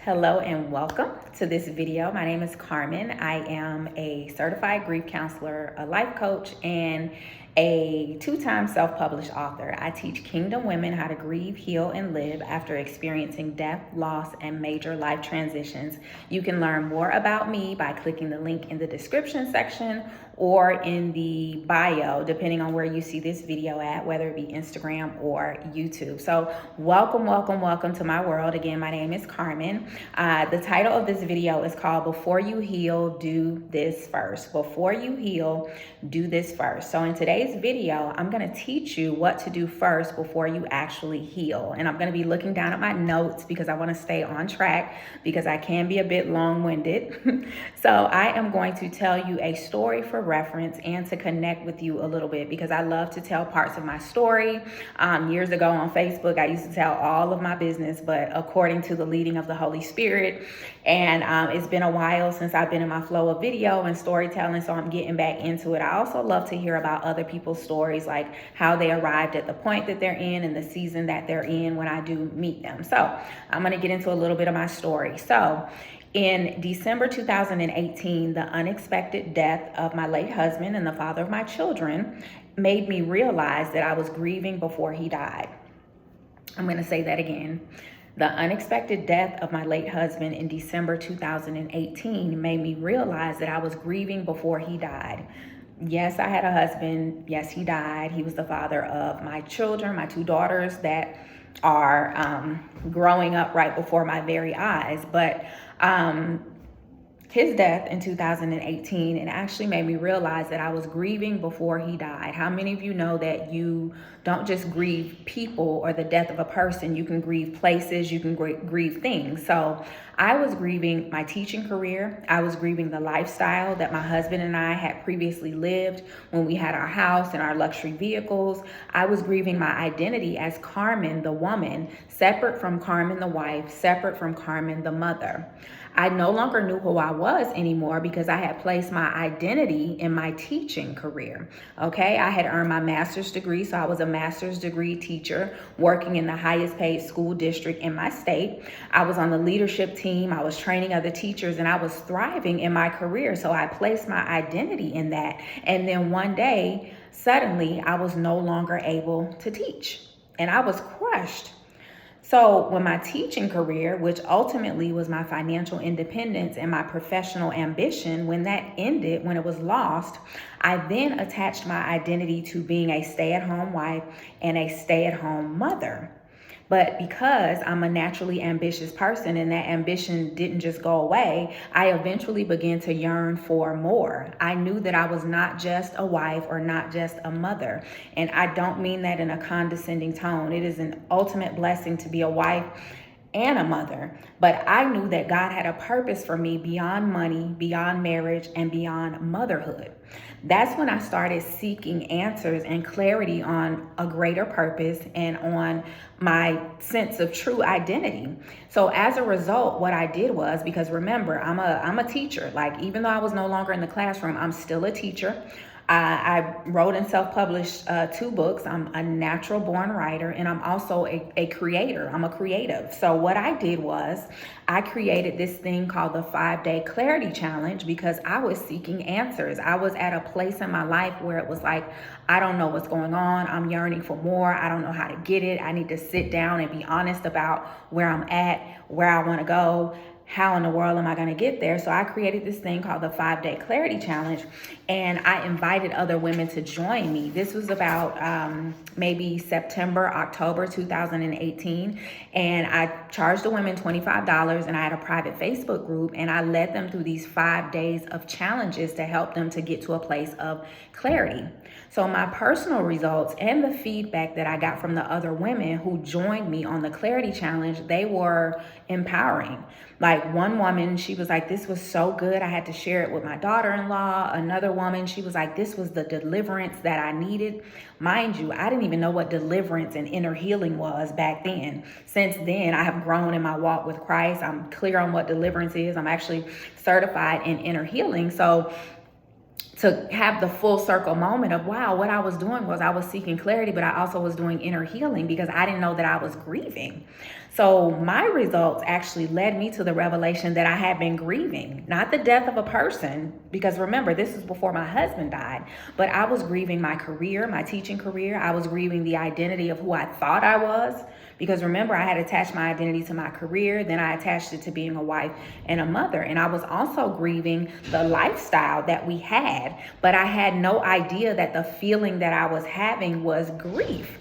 Hello and welcome to this video. My name is Carmen. I am a certified grief counselor, a life coach, and a two-time self-published author. I teach Kingdom women how to grieve, heal, and live after experiencing death, loss, and major life transitions. You can learn more about me by clicking the link in the description section or in the bio, depending on where you see this video at, whether it be Instagram or YouTube. So welcome to my world. Again, my name is Carmen. The title of this video is called Before You Heal, Do This First. Before you heal, do this first. So in today's video, I'm going to teach you what to do first before you actually heal. And I'm going to be looking down at my notes because I want to stay on track because I can be a bit long-winded. So I am going to tell you a story for reference and to connect with you a little bit because I love to tell parts of my story. Years ago on Facebook, I used to tell all of my business, but according to the leading of the Holy Spirit, and it's been a while since I've been in my flow of video and storytelling, so I'm getting back into it. I also love to hear about other people's stories, like how they arrived at the point that they're in and the season that they're in when I do meet them. So I'm going to get into a little bit of my story. So in December 2018, the unexpected death of my late husband and the father of my children made me realize that I was grieving before he died. I'm going to say that again. The unexpected death of my late husband in December 2018 made me realize that I was grieving before he died. Yes, I had a husband. Yes, he died. He was the father of my children, my two daughters that are growing up right before my very eyes. But his death in 2018, it actually made me realize that I was grieving before he died. How many of you know that you don't just grieve people or the death of a person, you can grieve places, you can grieve things. So I was grieving my teaching career. I was grieving the lifestyle that my husband and I had previously lived when we had our house and our luxury vehicles. I was grieving my identity as Carmen, the woman, separate from Carmen, the wife, separate from Carmen, the mother. I no longer knew who I was anymore because I had placed my identity in my teaching career. Okay, I had earned my master's degree, so I was a master's degree teacher working in the highest paid school district in my state. I was on the leadership team, I was training other teachers, and I was thriving in my career. So I placed my identity in that. And then one day, suddenly, I was no longer able to teach, and I was crushed. So when my teaching career, which ultimately was my financial independence and my professional ambition, when that ended, when it was lost, I then attached my identity to being a stay-at-home wife and a stay-at-home mother. But because I'm a naturally ambitious person and that ambition didn't just go away, I eventually began to yearn for more. I knew that I was not just a wife or not just a mother. And I don't mean that in a condescending tone. It is an ultimate blessing to be a wife and a mother. But I knew that God had a purpose for me beyond money, beyond marriage, and beyond motherhood. That's when I started seeking answers and clarity on a greater purpose and on my sense of true identity. So as a result, what I did was, because remember, I'm a teacher. Like, even though I was no longer in the classroom, I'm still a teacher. I wrote and self-published 2 books. I'm a natural born writer, and I'm also a creator. I'm a creative. So what I did was I created this thing called the 5-Day Clarity Challenge because I was seeking answers. I was at a place in my life where it was like, I don't know what's going on. I'm yearning for more. I don't know how to get it. I need to sit down and be honest about where I'm at, where I want to go. How in the world am I going to get there? So I created this thing called the 5-Day Clarity Challenge, and I invited other women to join me. This was about maybe September, October 2018, and I charged the women $25, and I had a private Facebook group, and I led them through these 5 days of challenges to help them to get to a place of clarity. So my personal results and the feedback that I got from the other women who joined me on the Clarity Challenge, they were empowering. Like, one woman, she was like, this was so good, I had to share it with my daughter-in-law. Another woman, she was like, this was the deliverance that I needed. Mind you, I didn't even know what deliverance and inner healing was back then. Since then, I have grown in my walk with Christ. I'm clear on what deliverance is. I'm actually certified in inner healing. So to have the full circle moment of, wow, what I was doing was I was seeking clarity, but I also was doing inner healing because I didn't know that I was grieving. So my results actually led me to the revelation that I had been grieving, not the death of a person, because remember, this is before my husband died, but I was grieving my career, my teaching career. I was grieving the identity of who I thought I was, because remember, I had attached my identity to my career, then I attached it to being a wife and a mother. And I was also grieving the lifestyle that we had, but I had no idea that the feeling that I was having was grief.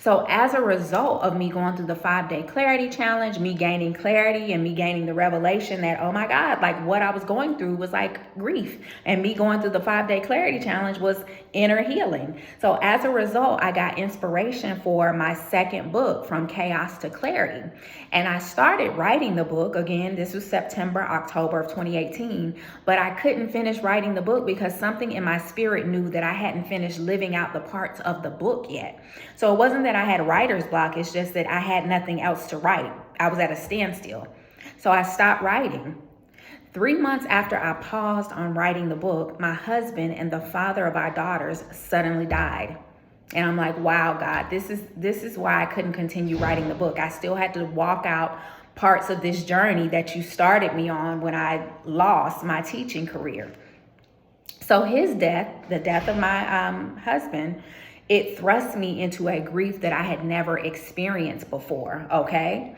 So as a result of me going through the 5-day clarity challenge, me gaining clarity and me gaining the revelation that, oh my God, like what I was going through was like grief. And me going through the 5-day clarity challenge was inner healing. So as a result, I got inspiration for my second book, From Chaos to Clarity. And I started writing the book. Again, this was September, October of 2018, but I couldn't finish writing the book because something in my spirit knew that I hadn't finished living out the parts of the book yet. So it wasn't that I had writer's block, it's just that I had nothing else to write. I was at a standstill. So I stopped writing. 3 months after I paused on writing the book, my husband and the father of our daughters suddenly died. And I'm like, wow, God, this is why I couldn't continue writing the book. I still had to walk out parts of this journey that you started me on when I lost my teaching career. So his death, the death of my husband, it thrust me into a grief that I had never experienced before, okay?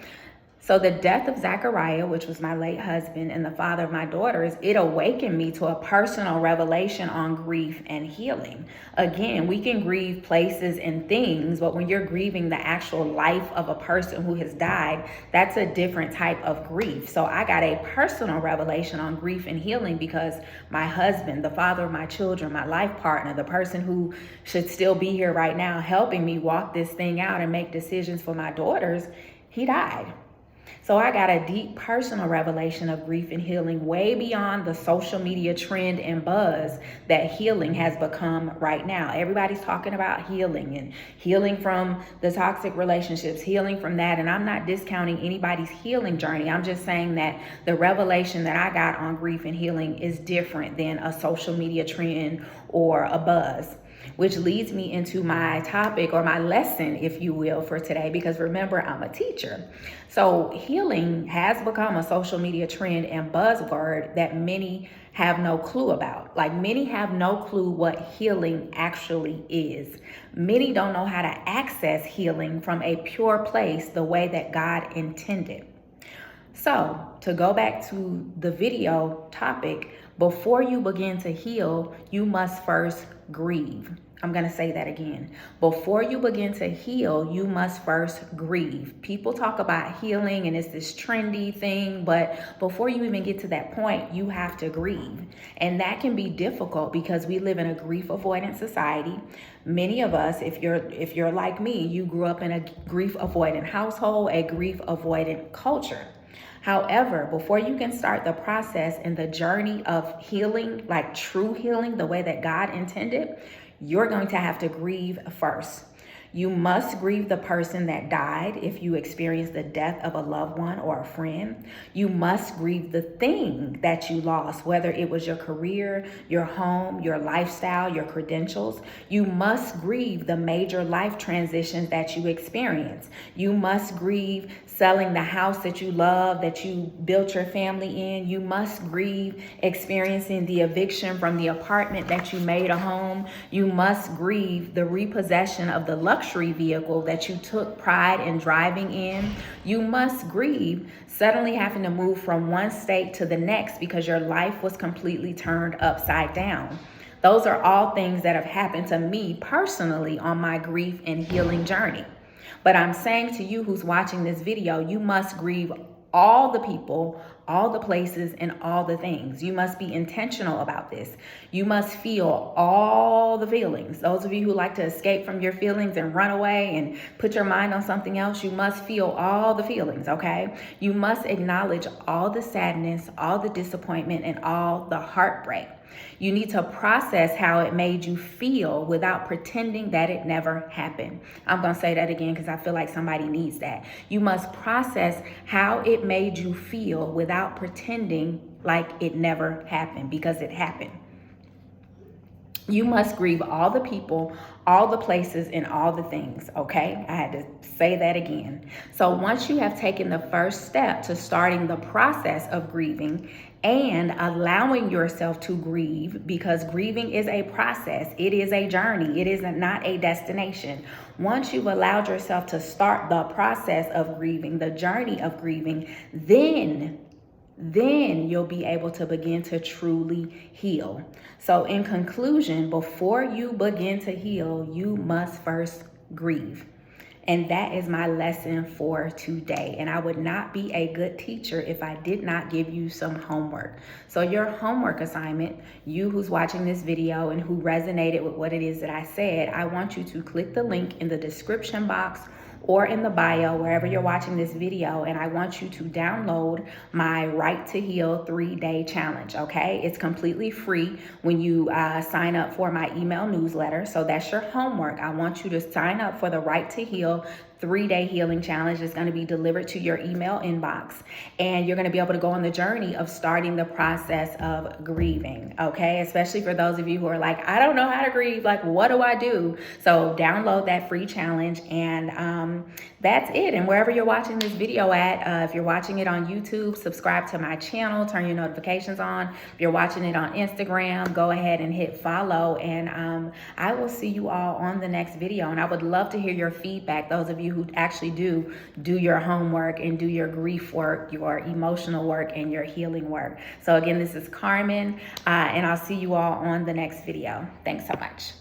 So the death of Zachariah, which was my late husband and the father of my daughters, it awakened me to a personal revelation on grief and healing. Again, we can grieve places and things, but when you're grieving the actual life of a person who has died, that's a different type of grief. So I got a personal revelation on grief and healing because my husband, the father of my children, my life partner, the person who should still be here right now helping me walk this thing out and make decisions for my daughters, he died. So I got a deep personal revelation of grief and healing way beyond the social media trend and buzz that healing has become right now. Everybody's talking about healing and healing from the toxic relationships, healing from that. And I'm not discounting anybody's healing journey. I'm just saying that the revelation that I got on grief and healing is different than a social media trend or a buzz. Which leads me into my topic or my lesson, if you will, for today, because remember, I'm a teacher. So healing has become a social media trend and buzzword that many have no clue about. Like many have no clue what healing actually is. Many don't know how to access healing from a pure place the way that God intended. So to go back to the video topic, before you begin to heal, you must first grieve. I'm going to say that again. Before you begin to heal, you must first grieve. People talk about healing and it's this trendy thing, but before you even get to that point, you have to grieve. And that can be difficult because we live in a grief avoidant society. Many of us, if you're like me, you grew up in a grief avoidant household, a grief avoidant culture. However, before you can start the process and the journey of healing, like true healing, the way that God intended, you're going to have to grieve first. You must grieve the person that died if you experience the death of a loved one or a friend. You must grieve the thing that you lost, whether it was your career, your home, your lifestyle, your credentials. You must grieve the major life transitions that you experience. You must grieve selling the house that you love, that you built your family in. You must grieve experiencing the eviction from the apartment that you made a home. You must grieve the repossession of the luxury vehicle that you took pride in driving in. You must grieve suddenly having to move from one state to the next because your life was completely turned upside down. Those are all things that have happened to me personally on my grief and healing journey. But I'm saying to you who's watching this video, you must grieve all the people, all the places, and all the things. You must be intentional about this. You must feel all the feelings. Those of you who like to escape from your feelings and run away and put your mind on something else, you must feel all the feelings, okay? You must acknowledge all the sadness, all the disappointment, and all the heartbreak. You need to process how it made you feel without pretending that it never happened. I'm going to say that again because I feel like somebody needs that. You must process how it made you feel without pretending like it never happened, because it happened. You must grieve all the people, all the places, and all the things, okay? I had to say that again. So once you have taken the first step to starting the process of grieving and allowing yourself to grieve, because grieving is a process, it is a journey, it is not a destination. Once you've allowed yourself to start the process of grieving, the journey of grieving, then you'll be able to begin to truly heal. So in conclusion, before you begin to heal, you must first grieve. And that is my lesson for today. And I would not be a good teacher if I did not give you some homework. So your homework assignment, you who's watching this video and who resonated with what it is that I said, I want you to click the link in the description box or in the bio, wherever you're watching this video, and I want you to download my Right to Heal 3-day challenge, okay? It's completely free when you sign up for my email newsletter, so that's your homework. I want you to sign up for the Right to Heal 3-day healing challenge. Is going to be delivered to your email inbox, and you're going to be able to go on the journey of starting the process of grieving, okay? Especially for those of you who are like, I don't know how to grieve, like, what do I do? So download that free challenge, and that's it. And wherever you're watching this video at, if you're watching it on YouTube, subscribe to my channel, turn your notifications on. If you're watching it on Instagram, go ahead and hit follow, and I will see you all on the next video. And I would love to hear your feedback, those of you who actually do your homework and do your grief work, your emotional work, and your healing work. So again, this is Carmen, and I'll see you all on the next video. Thanks so much.